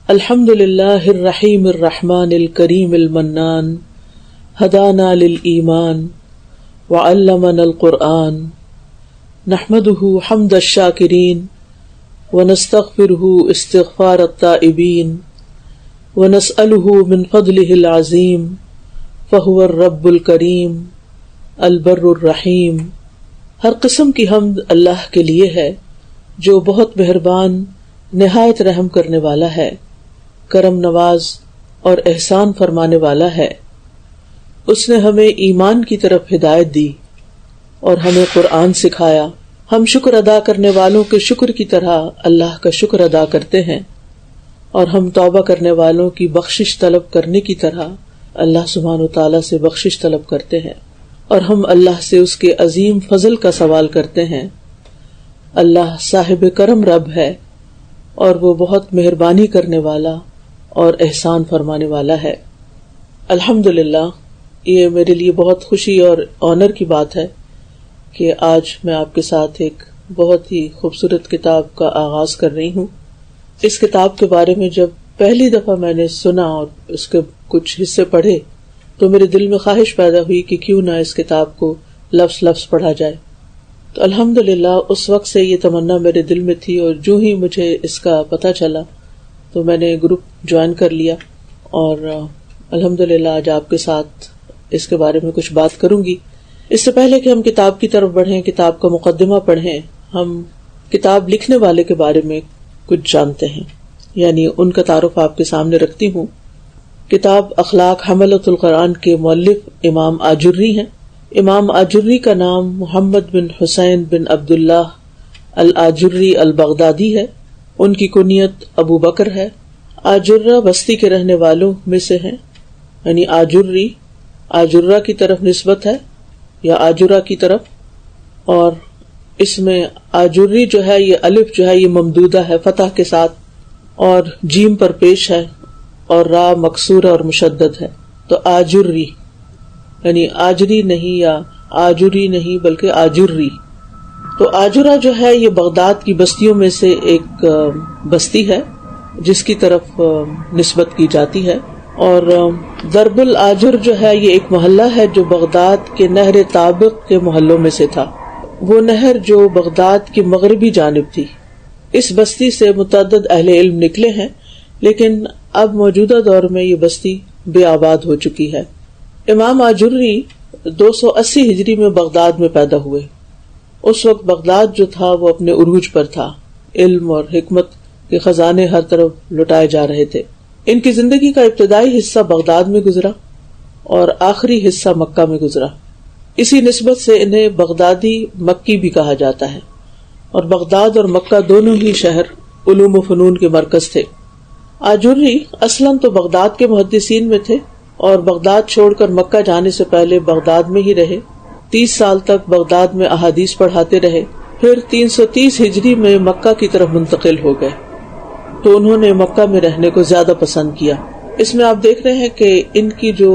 الحمد للہ الرحیم الرحمن الکریم المنان ہدانا للایمان وعلمنا القرآن نحمده حمد الشاکرین ونستغفره استغفار التائبین ونسأله من فضله العظیم فهو الرب الکریم البر الرحیم۔ ہر قسم کی حمد اللہ کے لیے ہے جو بہت مہربان نہایت رحم کرنے والا ہے، کرم نواز اور احسان فرمانے والا ہے۔ اس نے ہمیں ایمان کی طرف ہدایت دی اور ہمیں قرآن سکھایا۔ ہم شکر ادا کرنے والوں کے شکر کی طرح اللہ کا شکر ادا کرتے ہیں، اور ہم توبہ کرنے والوں کی بخشش طلب کرنے کی طرح اللہ سبحانہ و تعالیٰ سے بخشش طلب کرتے ہیں، اور ہم اللہ سے اس کے عظیم فضل کا سوال کرتے ہیں۔ اللہ صاحب کرم رب ہے اور وہ بہت مہربانی کرنے والا اور احسان فرمانے والا ہے۔ الحمدللہ، یہ میرے لیے بہت خوشی اور آنر کی بات ہے کہ آج میں آپ کے ساتھ ایک بہت ہی خوبصورت کتاب کا آغاز کر رہی ہوں۔ اس کتاب کے بارے میں جب پہلی دفعہ میں نے سنا اور اس کے کچھ حصے پڑھے تو میرے دل میں خواہش پیدا ہوئی کہ کیوں نہ اس کتاب کو لفظ لفظ پڑھا جائے۔ تو الحمدللہ اس وقت سے یہ تمنا میرے دل میں تھی، اور جو ہی مجھے اس کا پتہ چلا تو میں نے گروپ جوائن کر لیا، اور الحمدللہ آج آپ کے ساتھ اس کے بارے میں کچھ بات کروں گی۔ اس سے پہلے کہ ہم کتاب کی طرف بڑھیں، کتاب کا مقدمہ پڑھیں، ہم کتاب لکھنے والے کے بارے میں کچھ جانتے ہیں، یعنی ان کا تعارف آپ کے سامنے رکھتی ہوں۔ کتاب اخلاق حملۃ القرآن کے مؤلف امام آجری ہیں۔ امام آجری کا نام محمد بن حسین بن عبداللہ الآجری البغدادی ہے۔ ان کی کنیت ابو بکر ہے۔ آجرہ بستی کے رہنے والوں میں سے ہیں، یعنی آجری آجرہ کی طرف نسبت ہے یا آجرہ کی طرف، اور اس میں آجری جو ہے یہ الف جو ہے یہ ممدودہ ہے فتح کے ساتھ، اور جیم پر پیش ہے، اور را مکسورہ اور مشدد ہے، تو آجری یعنی آجری نہیں یا آجری نہیں بلکہ آجری۔ تو آجرہ جو ہے یہ بغداد کی بستیوں میں سے ایک بستی ہے جس کی طرف نسبت کی جاتی ہے، اور ضرب الآجر جو ہے یہ ایک محلہ ہے جو بغداد کے نہر طابق کے محلوں میں سے تھا۔ وہ نہر جو بغداد کی مغربی جانب تھی۔ اس بستی سے متعدد اہل علم نکلے ہیں، لیکن اب موجودہ دور میں یہ بستی بے آباد ہو چکی ہے۔ امام آجری 280 ہجری میں بغداد میں پیدا ہوئے۔ اس وقت بغداد جو تھا وہ اپنے عروج پر تھا، علم اور حکمت کے خزانے ہر طرف لٹائے جا رہے تھے۔ ان کی زندگی کا ابتدائی حصہ بغداد میں گزرا اور آخری حصہ مکہ میں گزرا۔ اسی نسبت سے انہیں بغدادی مکی بھی کہا جاتا ہے، اور بغداد اور مکہ دونوں ہی شہر علوم و فنون کے مرکز تھے۔ آجری اصلاً تو بغداد کے محدثین میں تھے، اور بغداد چھوڑ کر مکہ جانے سے پہلے بغداد میں ہی رہے۔ 30 سال تک بغداد میں احادیث پڑھاتے رہے، پھر 330 ہجری میں مکہ کی طرف منتقل ہو گئے، تو انہوں نے مکہ میں رہنے کو زیادہ پسند کیا۔ اس میں آپ دیکھ رہے ہیں کہ ان کی جو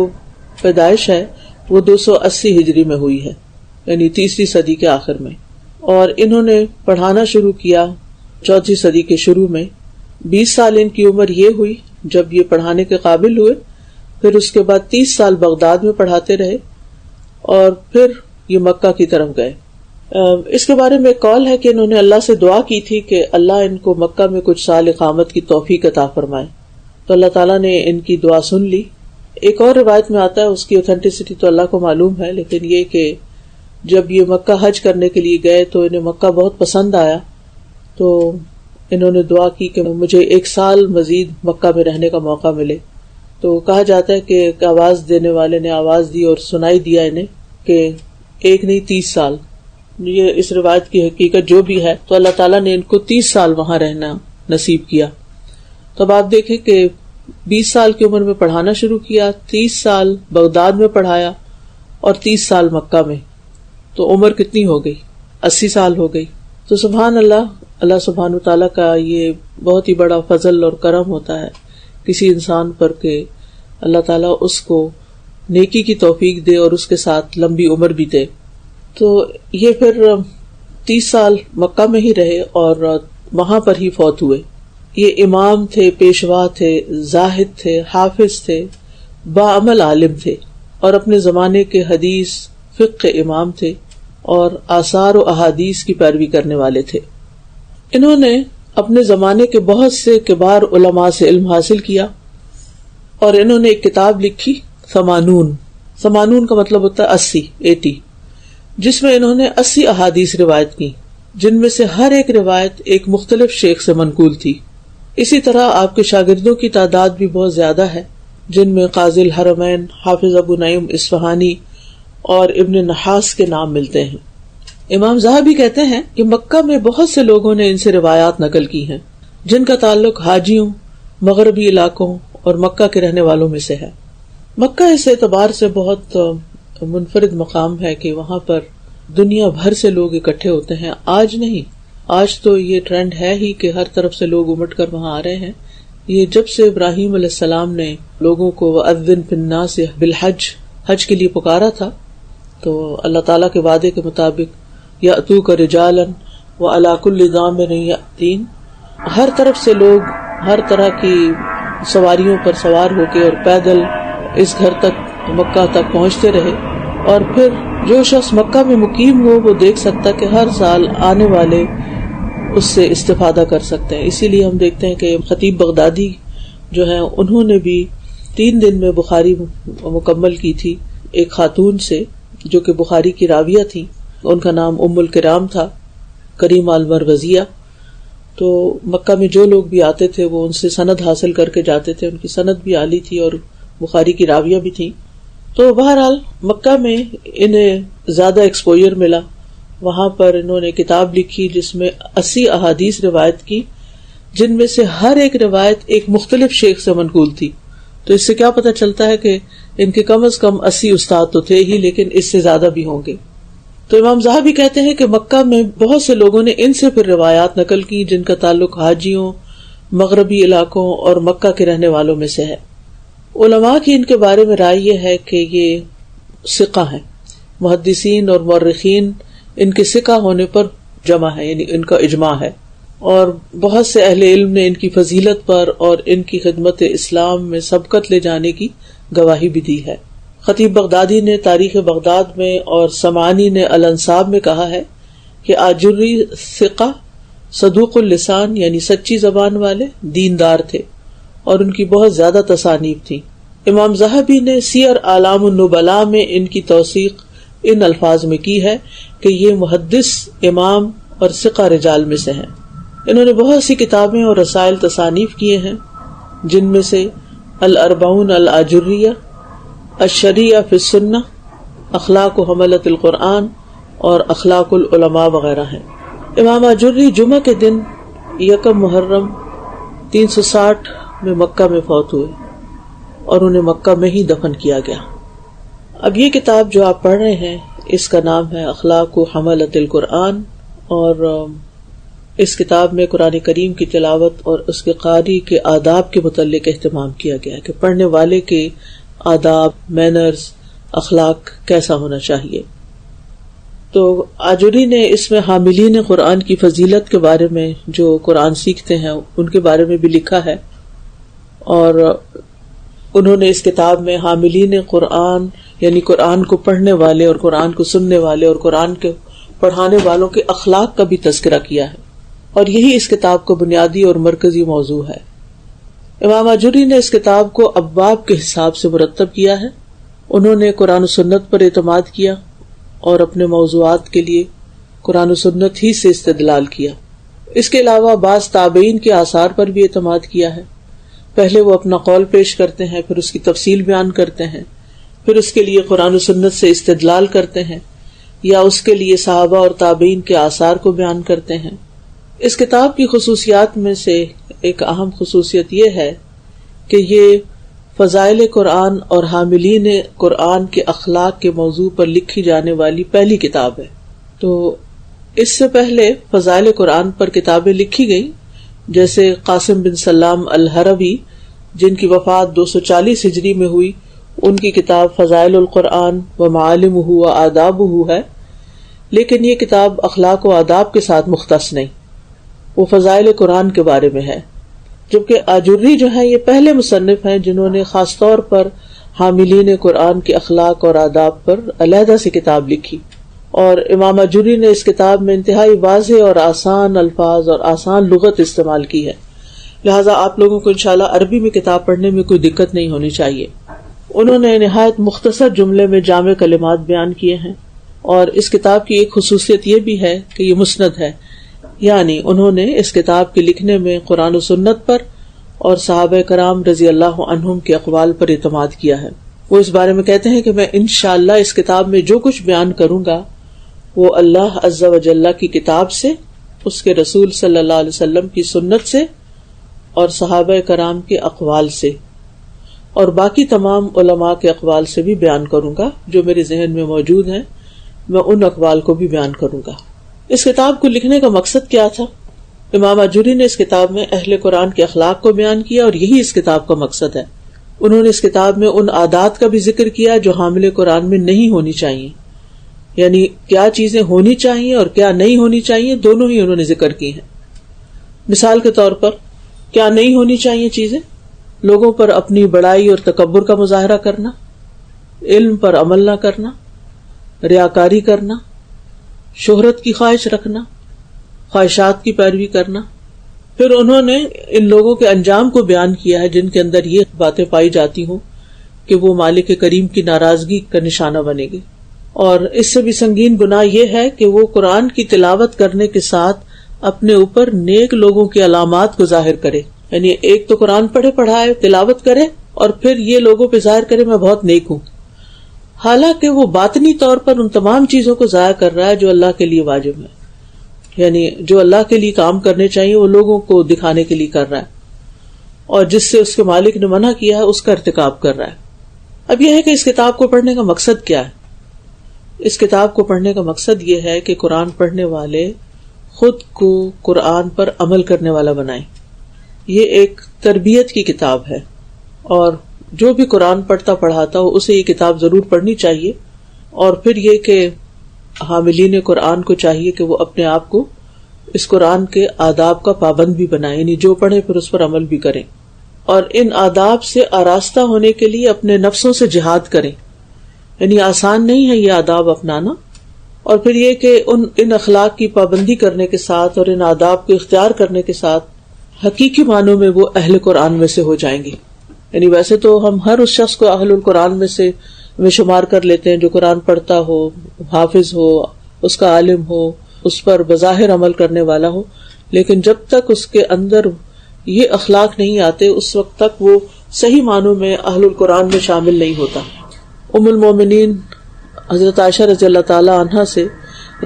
پیدائش ہے وہ 280 ہجری میں ہوئی ہے، یعنی 3 صدی کے آخر میں، اور انہوں نے پڑھانا شروع کیا 4 صدی کے شروع میں۔ 20 سال ان کی عمر یہ ہوئی جب یہ پڑھانے کے قابل ہوئے، پھر اس کے بعد 30 سال بغداد میں پڑھاتے رہے، اور پھر یہ مکہ کی طرف گئے۔ اس کے بارے میں ایک قول ہے کہ انہوں نے اللہ سے دعا کی تھی کہ اللہ ان کو مکہ میں کچھ سال اقامت کی توفیق عطا فرمائے، تو اللہ تعالیٰ نے ان کی دعا سن لی۔ ایک اور روایت میں آتا ہے، اس کی اوتھینٹسٹی تو اللہ کو معلوم ہے، لیکن یہ کہ جب یہ مکہ حج کرنے کے لیے گئے تو انہیں مکہ بہت پسند آیا، تو انہوں نے دعا کی کہ مجھے 1 سال مزید مکہ میں رہنے کا موقع ملے۔ تو کہا جاتا ہے کہ ایک آواز دینے والے نے آواز دی اور سنائی دیا انہیں کہ 1 نہیں 30 سال۔ یہ اس روایت کی حقیقت جو بھی ہے، تو اللہ تعالیٰ نے ان کو 30 سال وہاں رہنا نصیب کیا۔ تو اب آپ دیکھیں کہ 20 سال کی عمر میں پڑھانا شروع کیا، 30 سال بغداد میں پڑھایا، اور 30 سال مکہ میں، تو عمر کتنی ہو گئی؟ 80 سال ہو گئی۔ تو سبحان اللہ، اللہ سبحانہ تعالیٰ کا یہ بہت ہی بڑا فضل اور کرم ہوتا ہے کسی انسان پر کہ اللہ تعالیٰ اس کو نیکی کی توفیق دے اور اس کے ساتھ لمبی عمر بھی دے۔ تو یہ پھر 30 سال مکہ میں ہی رہے اور وہاں پر ہی فوت ہوئے۔ یہ امام تھے، پیشوا تھے، زاہد تھے، حافظ تھے، باعمل عالم تھے، اور اپنے زمانے کے حدیث فقہ کے امام تھے اور آثار و احادیث کی پیروی کرنے والے تھے۔ انہوں نے اپنے زمانے کے بہت سے کبار علماء سے علم حاصل کیا، اور انہوں نے ایک کتاب لکھی ثمانون کا مطلب ہوتا ہے 80، جس میں انہوں نے 80 احادیث روایت کی، جن میں سے ہر ایک روایت ایک مختلف شیخ سے منقول تھی۔ اسی طرح آپ کے شاگردوں کی تعداد بھی بہت زیادہ ہے، جن میں قاضی الحرمین، حافظ ابو نعیم اصفہانی اور ابن نحاس کے نام ملتے ہیں۔ امام ذہبی کہتے ہیں کہ مکہ میں بہت سے لوگوں نے ان سے روایات نقل کی ہیں، جن کا تعلق حاجیوں، مغربی علاقوں اور مکہ کے رہنے والوں میں سے ہے۔ مکہ اس اعتبار سے بہت منفرد مقام ہے کہ وہاں پر دنیا بھر سے لوگ اکٹھے ہوتے ہیں۔ آج نہیں، آج تو یہ ٹرینڈ ہے ہی کہ ہر طرف سے لوگ امٹ کر وہاں آ رہے ہیں۔ یہ جب سے ابراہیم علیہ السلام نے لوگوں کو وَأَذِّن فِي النَّاسِ بِالْحَجِّ، حج کے لیے پکارا تھا، تو اللہ تعالیٰ کے وعدے کے مطابق یأتوک رجالا وعلی کل ضامر یأتین، ہر طرف سے لوگ ہر طرح کی سواریوں پر سوار ہو کے اور پیدل اس گھر تک، مکہ تک پہنچتے رہے۔ اور پھر جو شخص مکہ میں مقیم ہو وہ دیکھ سکتا کہ ہر سال آنے والے اس سے استفادہ کر سکتے ہیں۔ اسی لیے ہم دیکھتے ہیں کہ خطیب بغدادی جو ہیں انہوں نے بھی 3 دن میں بخاری مکمل کی تھی ایک خاتون سے جو کہ بخاری کی راویہ تھی، ان کا نام ام الکرام تھا، کریمہ المروزیہ۔ تو مکہ میں جو لوگ بھی آتے تھے وہ ان سے سند حاصل کر کے جاتے تھے، ان کی سند بھی عالی تھی اور بخاری کی راویہ بھی تھی۔ تو بہرحال مکہ میں انہیں زیادہ ایکسپوجر ملا، وہاں پر انہوں نے کتاب لکھی جس میں 80 احادیث روایت کی، جن میں سے ہر ایک روایت ایک مختلف شیخ سے منقول تھی۔ تو اس سے کیا پتہ چلتا ہے کہ ان کے کم از کم 80 استاد تو تھے ہی، لیکن اس سے زیادہ بھی ہوں گے۔ تو امام ذہبی کہتے ہیں کہ مکہ میں بہت سے لوگوں نے ان سے پھر روایات نقل کی جن کا تعلق حاجیوں، مغربی علاقوں اور مکہ کے رہنے والوں میں سے ہے۔ علماء کی ان کے بارے میں رائے یہ ہے کہ یہ ثقہ ہیں، محدثین اور مورخین ان کے ثقہ ہونے پر جمع ہے، یعنی ان کا اجماع ہے، اور بہت سے اہل علم نے ان کی فضیلت پر اور ان کی خدمت اسلام میں سبقت لے جانے کی گواہی بھی دی ہے۔ خطیب بغدادی نے تاریخ بغداد میں اور سمعانی نے الانصاب میں کہا ہے کہ آجری ثقہ صدوق اللسان، یعنی سچی زبان والے، دیندار تھے، اور ان کی بہت زیادہ تصانیف تھی۔ امام ذہبی نے سیر اعلام النبلاء میں ان کی توثیق ان الفاظ میں کی ہے کہ یہ محدث، امام اور ثقہ رجال میں سے ہیں۔ انہوں نے بہت سی کتابیں اور رسائل تصانیف کیے ہیں، جن میں سے الاربعون الاجریہ، الشریعہ فی السنہ، اخلاق و حملۃ القرآن اور اخلاق العلماء وغیرہ ہیں۔ امام اجری جمعہ کے دن 1 محرم 360 میں مکہ میں فوت ہوئے اور انہیں مکہ میں ہی دفن کیا گیا۔ اب یہ کتاب جو آپ پڑھ رہے ہیں اس کا نام ہے اخلاق و حملۃ القرآن، اور اس کتاب میں قرآن کریم کی تلاوت اور اس کے قاری کے آداب کے متعلق اہتمام کیا گیا ہے کہ پڑھنے والے کے آداب، مینرز، اخلاق کیسا ہونا چاہیے۔ تو آجری نے اس میں حاملین قرآن کی فضیلت کے بارے میں، جو قرآن سیکھتے ہیں ان کے بارے میں بھی لکھا ہے، اور انہوں نے اس کتاب میں حاملین قرآن یعنی قرآن کو پڑھنے والے اور قرآن کو سننے والے اور قرآن کے پڑھانے والوں کے اخلاق کا بھی تذکرہ کیا ہے، اور یہی اس کتاب کا بنیادی اور مرکزی موضوع ہے۔ امام اجری نے اس کتاب کو ابواب کے حساب سے مرتب کیا ہے۔ انہوں نے قرآن و سنت پر اعتماد کیا اور اپنے موضوعات کے لیے قرآن و سنت ہی سے استدلال کیا۔ اس کے علاوہ بعض تابعین کے آثار پر بھی اعتماد کیا ہے۔ پہلے وہ اپنا قول پیش کرتے ہیں، پھر اس کی تفصیل بیان کرتے ہیں، پھر اس کے لیے قرآن و سنت سے استدلال کرتے ہیں، یا اس کے لیے صحابہ اور تابعین کے آثار کو بیان کرتے ہیں۔ اس کتاب کی خصوصیات میں سے ایک اہم خصوصیت یہ ہے کہ یہ فضائل قرآن اور حاملین قرآن کے اخلاق کے موضوع پر لکھی جانے والی پہلی کتاب ہے۔ تو اس سے پہلے فضائل قرآن پر کتابیں لکھی گئیں، جیسے قاسم بن سلام الحروی جن کی وفات 240 ہجری میں ہوئی، ان کی کتاب فضائل القرآن و معالمہ و آدابہ ہے، لیکن یہ کتاب اخلاق و آداب کے ساتھ مختص نہیں، وہ فضائل قرآن کے بارے میں ہے۔ جبکہ آجری جو ہیں یہ پہلے مصنف ہیں جنہوں نے خاص طور پر حاملین قرآن کے اخلاق اور آداب پر علیحدہ سے کتاب لکھی، اور امام آجری نے اس کتاب میں انتہائی واضح اور آسان الفاظ اور آسان لغت استعمال کی ہے، لہٰذا آپ لوگوں کو انشاءاللہ عربی میں کتاب پڑھنے میں کوئی دقت نہیں ہونی چاہیے۔ انہوں نے نہایت مختصر جملے میں جامع کلمات بیان کیے ہیں، اور اس کتاب کی ایک خصوصیت یہ بھی ہے کہ یہ مسند ہے، یعنی انہوں نے اس کتاب کے لکھنے میں قرآن و سنت پر اور صحابہ کرام رضی اللہ عنہم کے اقوال پر اعتماد کیا ہے۔ وہ اس بارے میں کہتے ہیں کہ میں انشاءاللہ اس کتاب میں جو کچھ بیان کروں گا وہ اللہ عز و جل کی کتاب سے، اس کے رسول صلی اللہ علیہ وسلم کی سنت سے اور صحابہ کرام کے اقوال سے، اور باقی تمام علماء کے اقوال سے بھی بیان کروں گا جو میرے ذہن میں موجود ہیں، میں ان اقوال کو بھی بیان کروں گا۔ اس کتاب کو لکھنے کا مقصد کیا تھا؟ امام آجری نے اس کتاب میں اہل قرآن کے اخلاق کو بیان کیا، اور یہی اس کتاب کا مقصد ہے۔ انہوں نے اس کتاب میں ان عادات کا بھی ذکر کیا جو حامل قرآن میں نہیں ہونی چاہیے، یعنی کیا چیزیں ہونی چاہیے اور کیا نہیں ہونی چاہیے، دونوں ہی انہوں نے ذکر کی ہیں۔ مثال کے طور پر کیا نہیں ہونی چاہیے چیزیں؟ لوگوں پر اپنی بڑائی اور تکبر کا مظاہرہ کرنا، علم پر عمل نہ کرنا، ریاکاری کرنا، شہرت کی خواہش رکھنا، خواہشات کی پیروی کرنا۔ پھر انہوں نے ان لوگوں کے انجام کو بیان کیا ہے جن کے اندر یہ باتیں پائی جاتی ہوں کہ وہ مالک کریم کی ناراضگی کا نشانہ بنے گے، اور اس سے بھی سنگین گناہ یہ ہے کہ وہ قرآن کی تلاوت کرنے کے ساتھ اپنے اوپر نیک لوگوں کی علامات کو ظاہر کرے، یعنی ایک تو قرآن پڑھے پڑھائے تلاوت کرے اور پھر یہ لوگوں پہ ظاہر کرے میں بہت نیک ہوں، حالانکہ وہ باطنی طور پر ان تمام چیزوں کو ضائع کر رہا ہے جو اللہ کے لیے واجب ہے، یعنی جو اللہ کے لیے کام کرنے چاہیے وہ لوگوں کو دکھانے کے لیے کر رہا ہے، اور جس سے اس کے مالک نے منع کیا ہے اس کا ارتکاب کر رہا ہے۔ اب یہ ہے کہ اس کتاب کو پڑھنے کا مقصد کیا ہے؟ اس کتاب کو پڑھنے کا مقصد یہ ہے کہ قرآن پڑھنے والے خود کو قرآن پر عمل کرنے والا بنائیں۔ یہ ایک تربیت کی کتاب ہے، اور جو بھی قرآن پڑھتا پڑھاتا ہو اسے یہ کتاب ضرور پڑھنی چاہیے، اور پھر یہ کہ حاملین قرآن کو چاہیے کہ وہ اپنے آپ کو اس قرآن کے آداب کا پابند بھی بنائیں، یعنی جو پڑھیں پھر اس پر عمل بھی کریں، اور ان آداب سے آراستہ ہونے کے لیے اپنے نفسوں سے جہاد کریں، یعنی آسان نہیں ہے یہ آداب اپنانا، اور پھر یہ کہ ان اخلاق کی پابندی کرنے کے ساتھ اور ان آداب کو اختیار کرنے کے ساتھ حقیقی معنوں میں وہ اہل قرآن میں سے ہو جائیں گے۔ یعنی ویسے تو ہم ہر اس شخص کو اہل القرآن میں شمار کر لیتے ہیں جو قرآن پڑھتا ہو، حافظ ہو، اس کا عالم ہو، اس پر بظاہر عمل کرنے والا ہو، لیکن جب تک اس کے اندر یہ اخلاق نہیں آتے اس وقت تک وہ صحیح معنوں میں اہل القرآن میں شامل نہیں ہوتا۔ ام المومنین حضرت عائشہ رضی اللہ تعالی عنہا سے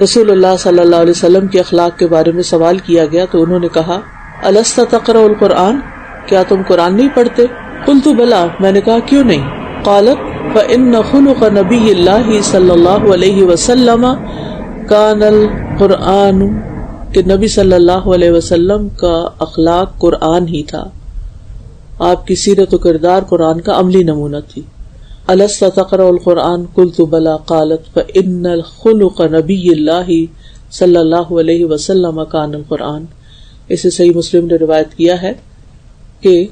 رسول اللہ صلی اللہ علیہ وسلم کے اخلاق کے بارے میں سوال کیا گیا تو انہوں نے کہا، الست تقرأ القرآن، کیا تم قرآن نہیں پڑھتے؟ قلت بلا، میں نے کہا کیوں نہیں؟ قالت فإن خلق نبی اللہ صلی اللہ علیہ وسلم کان القرآن، کہ نبی صلی اللہ علیہ وسلم کا اخلاق قرآن ہی تھا، آپ کی سیرت و کردار قرآن کا عملی نمونہ تھی۔ الست تقرأ القرآن قلت بلا قالت فإن خلق نبی اللہ صلی اللہ علیہ وسلم کان القرآن۔ اسے صحیح مسلم نے روایت کیا ہے کہ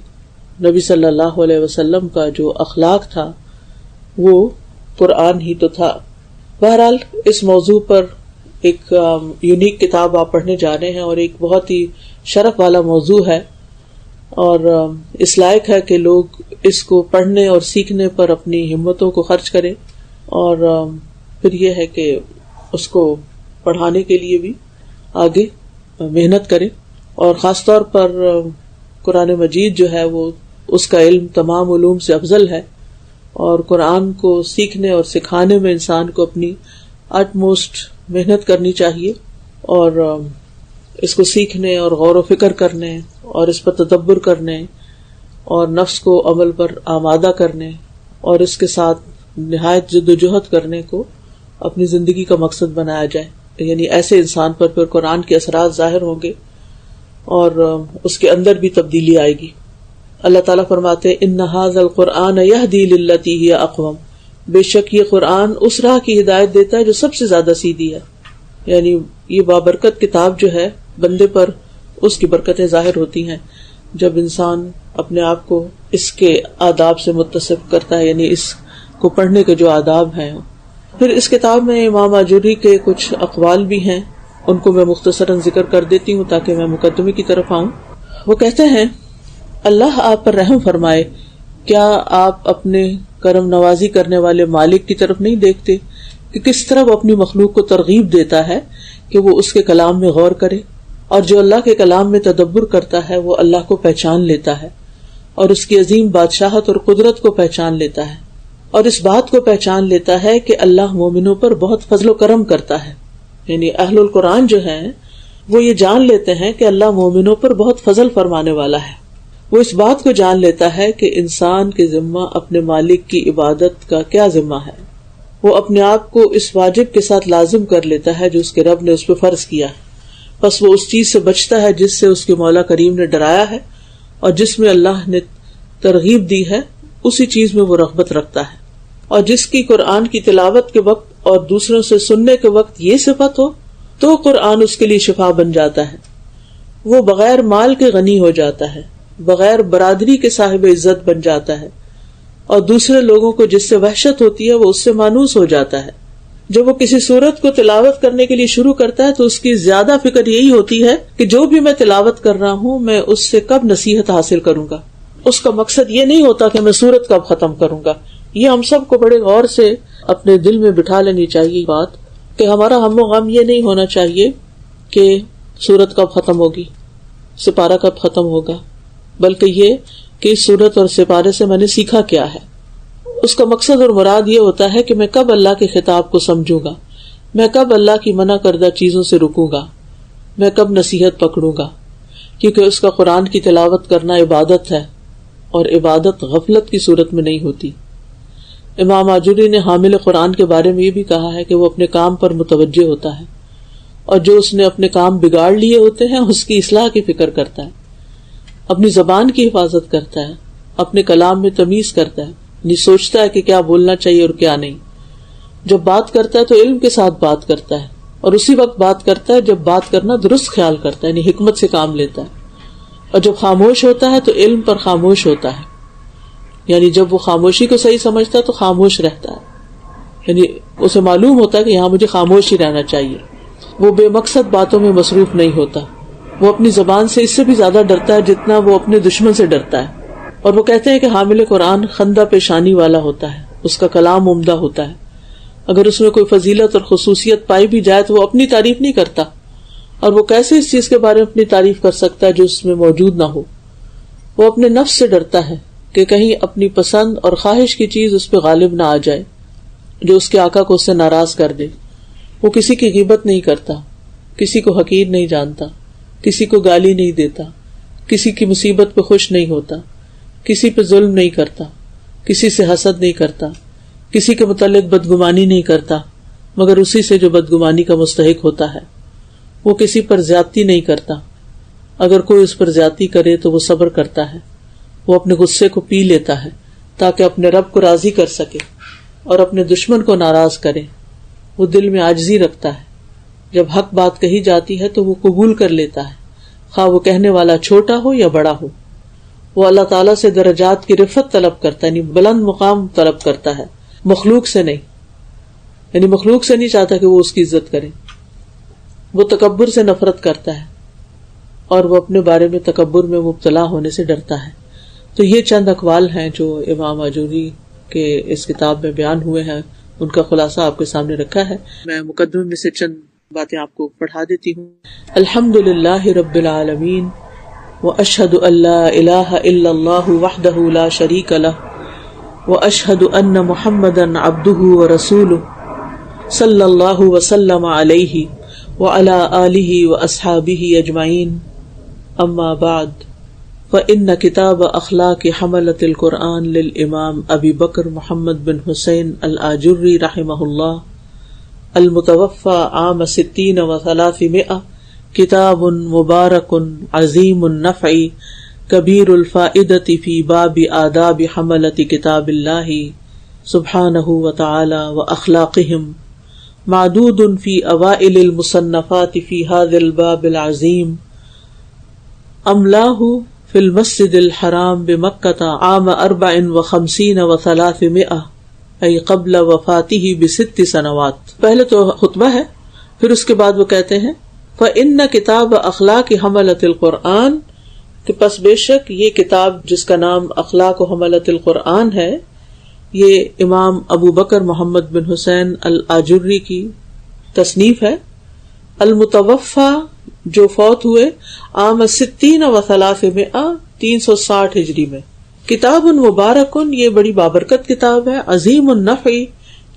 نبی صلی اللہ علیہ وسلم کا جو اخلاق تھا وہ قرآن ہی تو تھا۔ بہرحال اس موضوع پر ایک یونیک کتاب آپ پڑھنے جا رہے ہیں، اور ایک بہت ہی شرف والا موضوع ہے، اور اس لائق ہے کہ لوگ اس کو پڑھنے اور سیکھنے پر اپنی ہمتوں کو خرچ کریں، اور پھر یہ ہے کہ اس کو پڑھانے کے لیے بھی آگے محنت کریں، اور خاص طور پر قرآن مجید جو ہے وہ اس کا علم تمام علوم سے افضل ہے، اور قرآن کو سیکھنے اور سکھانے میں انسان کو اپنی اٹ موسٹ محنت کرنی چاہیے، اور اس کو سیکھنے اور غور و فکر کرنے اور اس پر تدبر کرنے اور نفس کو عمل پر آمادہ کرنے اور اس کے ساتھ نہایت جد و جہد کرنے کو اپنی زندگی کا مقصد بنایا جائے، یعنی ایسے انسان پر پھر قرآن کے اثرات ظاہر ہوں گے اور اس کے اندر بھی تبدیلی آئے گی۔ اللہ تعالیٰ فرماتے ان ھذا القرآن یہدی للتی ہی اقوم، بے شک یہ قرآن اس راہ کی ہدایت دیتا ہے جو سب سے زیادہ سیدھی ہے، یعنی یہ بابرکت کتاب جو ہے بندے پر اس کی برکتیں ظاہر ہوتی ہیں۔ جب انسان اپنے آپ کو اس کے آداب سے متصف کرتا ہے، یعنی اس کو پڑھنے کے جو آداب ہیں. پھر اس کتاب میں امام آجوری کے کچھ اقوال بھی ہیں، ان کو میں مختصراً ذکر کر دیتی ہوں تاکہ میں مقدمے کی طرف آؤں. وہ کہتے ہیں، اللہ آپ پر رحم فرمائے، کیا آپ اپنے کرم نوازی کرنے والے مالک کی طرف نہیں دیکھتے کہ کس طرح وہ اپنی مخلوق کو ترغیب دیتا ہے کہ وہ اس کے کلام میں غور کرے، اور جو اللہ کے کلام میں تدبر کرتا ہے وہ اللہ کو پہچان لیتا ہے اور اس کی عظیم بادشاہت اور قدرت کو پہچان لیتا ہے، اور اس بات کو پہچان لیتا ہے کہ اللہ مومنوں پر بہت فضل و کرم کرتا ہے. یعنی اہل القرآن جو ہیں وہ یہ جان لیتے ہیں کہ اللہ مومنوں پر بہت فضل فرمانے والا ہے. وہ اس بات کو جان لیتا ہے کہ انسان کے ذمہ اپنے مالک کی عبادت کا کیا ذمہ ہے. وہ اپنے آپ کو اس واجب کے ساتھ لازم کر لیتا ہے جو اس کے رب نے اس پہ فرض کیا، بس وہ اس چیز سے بچتا ہے جس سے اس کے مولا کریم نے ڈرایا ہے، اور جس میں اللہ نے ترغیب دی ہے اسی چیز میں وہ رغبت رکھتا ہے. اور جس کی قرآن کی تلاوت کے وقت اور دوسروں سے سننے کے وقت یہ صفت ہو تو قرآن اس کے لیے شفا بن جاتا ہے. وہ بغیر مال کے غنی ہو جاتا ہے، بغیر برادری کے صاحب عزت بن جاتا ہے، اور دوسرے لوگوں کو جس سے وحشت ہوتی ہے وہ اس سے مانوس ہو جاتا ہے. جب وہ کسی سورت کو تلاوت کرنے کے لیے شروع کرتا ہے تو اس کی زیادہ فکر یہی ہوتی ہے کہ جو بھی میں تلاوت کر رہا ہوں میں اس سے کب نصیحت حاصل کروں گا. اس کا مقصد یہ نہیں ہوتا کہ میں سورت کب ختم کروں گا. یہ ہم سب کو بڑے غور سے اپنے دل میں بٹھا لینی چاہیے بات کہ ہمارا ہم و غم یہ نہیں ہونا چاہیے کہ سورت کب ختم ہوگی، سپارہ کب ختم ہوگا، بلکہ یہ کہ اس سورت اور سپارے سے میں نے سیکھا کیا ہے. اس کا مقصد اور مراد یہ ہوتا ہے کہ میں کب اللہ کے خطاب کو سمجھوں گا، میں کب اللہ کی منع کردہ چیزوں سے رکوں گا، میں کب نصیحت پکڑوں گا، کیونکہ اس کا قرآن کی تلاوت کرنا عبادت ہے، اور عبادت غفلت کی صورت میں نہیں ہوتی. امام آجوری نے حامل قرآن کے بارے میں یہ بھی کہا ہے کہ وہ اپنے کام پر متوجہ ہوتا ہے، اور جو اس نے اپنے کام بگاڑ لیے ہوتے ہیں اس کی اصلاح کی فکر کرتا ہے، اپنی زبان کی حفاظت کرتا ہے، اپنے کلام میں تمیز کرتا ہے، یعنی سوچتا ہے کہ کیا بولنا چاہیے اور کیا نہیں. جب بات کرتا ہے تو علم کے ساتھ بات کرتا ہے، اور اسی وقت بات کرتا ہے جب بات کرنا درست خیال کرتا ہے، یعنی حکمت سے کام لیتا ہے. اور جب خاموش ہوتا ہے تو علم پر خاموش ہوتا ہے، یعنی جب وہ خاموشی کو صحیح سمجھتا ہے تو خاموش رہتا ہے، یعنی اسے معلوم ہوتا ہے کہ یہاں مجھے خاموش ہی رہنا چاہیے. وہ بے مقصد باتوں میں مصروف نہیں ہوتا، وہ اپنی زبان سے اس سے بھی زیادہ ڈرتا ہے جتنا وہ اپنے دشمن سے ڈرتا ہے. اور وہ کہتے ہیں کہ حامل قرآن خندہ پیشانی والا ہوتا ہے، اس کا کلام عمدہ ہوتا ہے. اگر اس میں کوئی فضیلت اور خصوصیت پائی بھی جائے تو وہ اپنی تعریف نہیں کرتا، اور وہ کیسے اس چیز کے بارے میں اپنی تعریف کر سکتا ہے جو اس میں موجود نہ ہو. وہ اپنے نفس سے ڈرتا ہے کہ کہیں اپنی پسند اور خواہش کی چیز اس پہ غالب نہ آ جائے جو اس کے آقا کو اس سے ناراض کر دے. وہ کسی کی غیبت نہیں کرتا، کسی کو حقیر نہیں جانتا، کسی کو گالی نہیں دیتا، کسی کی مصیبت پہ خوش نہیں ہوتا، کسی پہ ظلم نہیں کرتا، کسی سے حسد نہیں کرتا، کسی کے متعلق بدگمانی نہیں کرتا مگر اسی سے جو بدگمانی کا مستحق ہوتا ہے. وہ کسی پر زیادتی نہیں کرتا، اگر کوئی اس پر زیادتی کرے تو وہ صبر کرتا ہے. وہ اپنے غصے کو پی لیتا ہے تاکہ اپنے رب کو راضی کر سکے اور اپنے دشمن کو ناراض کرے. وہ دل میں عاجزی رکھتا ہے، جب حق بات کہی جاتی ہے تو وہ قبول کر لیتا ہے، خواہ وہ کہنے والا چھوٹا ہو یا بڑا ہو. وہ اللہ تعالیٰ سے درجات کی رفعت طلب کرتا ہے، یعنی بلند مقام طلب کرتا ہے، مخلوق سے نہیں. یعنی مخلوق سے نہیں چاہتا کہ وہ اس کی عزت کرے. وہ تکبر سے نفرت کرتا ہے اور وہ اپنے بارے میں تکبر میں مبتلا ہونے سے ڈرتا ہے. تو یہ چند اقوال ہیں جو امام آجوری کے اس کتاب میں بیان ہوئے ہیں، ان کا خلاصہ آپ کے سامنے رکھا ہے. میں مقدمے میں سے چند باتیں آپ کو پڑھا دیتی ہوں. الحمدللہ رب العالمین واشہد ان لا الہ الا اللہ وحدہ لا شریک لہ واشہد ان محمدا عبدہ ورسولہ صلی اللہ وسلم علیہ وعلی آلہ واصحابہ اجمعین. اما بعد فإن کتاب اخلاق حملۃ القرآن للامام ابی بکر محمد بن حسین الآجری رحمہ اللہ المتوفى عام 60 و300 کتاب مبارک عظیم النفع کبیر الفائدۃ فی باب آداب حملۃ کتاب اللہ سبحانہ وتعالی واخلاقہم معدود فی اوائل المصنفات فی هذا الباب العظیم املاہ فی المسجد الحرام بمکۃ عام 54 و300 ای قبل وفاتہ ب6 سنوات. پہلے تو خطبہ ہے، پھر اس کے بعد وہ کہتے ہیں فإن کتاب اخلاق حملۃ القرآن، کہ پس بے شک یہ کتاب جس کا نام اخلاق و حملۃ القرآن ہے، یہ امام ابو بکر محمد بن حسین الآجری کی تصنیف ہے. المتوفا، جو فوت ہوئے عام 60 و 300 360 ہجری میں. کتاب مبارکن، یہ بڑی بابرکت کتاب ہے. عظیم النفع،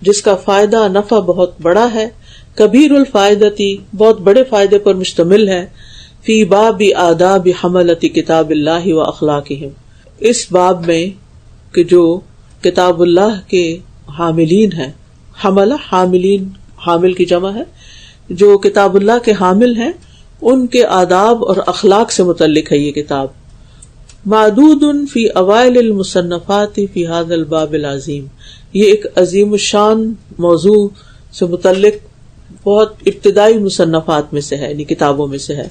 جس کا فائدہ نفع بہت بڑا ہے. کبیر الفائدتی، بہت بڑے فائدے پر مشتمل ہے. فی باب آداب حملۃ کتاب اللہ و اخلاقہم، اس باب میں کہ جو کتاب اللہ کے حاملین ہیں. حملہ حاملین، حامل کی جمع ہے. جو کتاب اللہ کے حامل ہیں ان کے آداب اور اخلاق سے متعلق ہے یہ کتاب. معدود فی اوائل المصنفات فی ھذا الباب العظیم، یہ ایک عظیم الشان موضوع سے متعلق بہت ابتدائی مصنفات میں سے ہے، یعنی کتابوں میں سے ہے.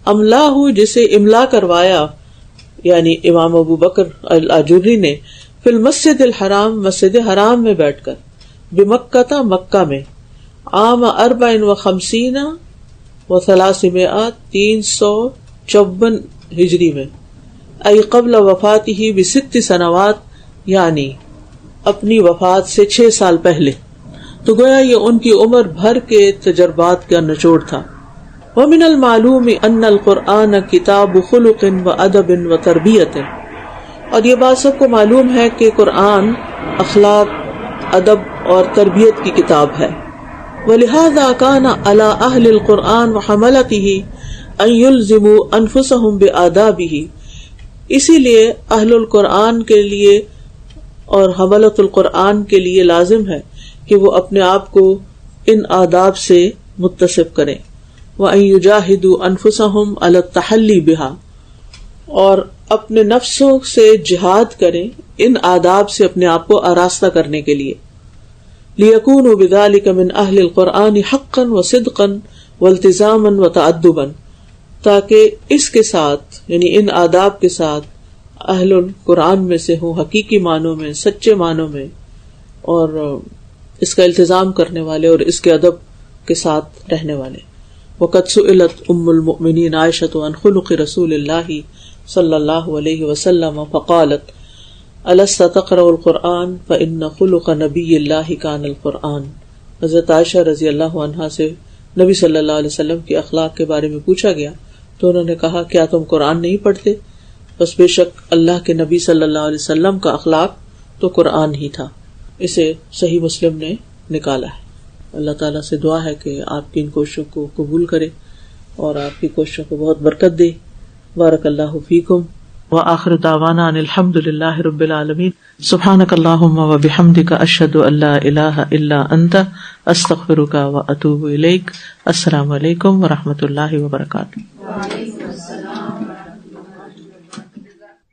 املاہ، جسے املا کروایا یعنی امام ابو بکر الآجری نے، فی المسجد الحرام، مسجد حرام میں بیٹھ کر، بمکہ، مکہ میں، عام 54 و 300 354 ہجری میں، ای قبل وفاتہ ب6 سنوات، یعنی اپنی وفات سے 6 سال پہلے. تو گویا یہ ان کی عمر بھر کے تجربات کا نچوڑ تھا. ومن المعلوم ان القرآن کتاب خلق و ادب و تربیت، اور یہ بات سب کو معلوم ہے کہ قرآن اخلاق، ادب اور تربیت کی کتاب ہے. ولہذا کان علی اہل القرآن وحملتہ ان یلزموا انفسہم بآدابہ، اسی لیے اہل القرآن کے لیے اور حملۃ القرآن کے لیے لازم ہے کہ وہ اپنے آپ کو ان آداب سے متصف کریں. وَأَن يُجَاهِدُوا أَنفُسَهُمْ عَلَى التَّحَلِّي بِهَا، اور اپنے نفسوں سے جہاد کریں ان آداب سے اپنے آپ کو آراستہ کرنے کے لیے. لِيَكُونُوا بِذَلِكَ مِنْ أَهْلِ الْقُرْآنِ حَقًّا وَصِدْقًا وَالْتِزَامًا وَتَأَدُّبًا، تاکہ اس کے ساتھ یعنی ان آداب کے ساتھ اہل القرآن میں سے ہوں، حقیقی معنوں میں، سچے معنوں میں، اور اس کا التزام کرنے والے اور اس کے ادب کے ساتھ رہنے والے. وقد سئلت ام المؤمنین عائشہ عن خلق رسول اللہ صلی اللہ علیہ وسلم فقالت الست تقرأ القرآن فإن خلق نبی اللہ کان القرآن. حضرت عائشہ رضی اللہ عنہا سے نبی صلی اللہ علیہ وسلم کے اخلاق کے بارے میں پوچھا گیا تو انہوں نے کہا کیا تم قرآن نہیں پڑھتے؟ بس بے شک اللہ کے نبی صلی اللہ علیہ وسلم کا اخلاق تو قرآن ہی تھا. اسے صحیح مسلم نے نکالا ہے. اللہ تعالیٰ سے دعا ہے کہ آپ کی ان کوششوں کو قبول کرے اور آپ کی کوششوں کو بہت برکت دے. بارک اللہ فیکم. وآخر دعوانا ان الحمد للہ رب العالمین. سبحانک اللہم وبحمدک اشہد ان لا الہ الا انت استغفرک واتوب الیک. السلام علیکم ورحمۃ اللہ وبرکاتہ.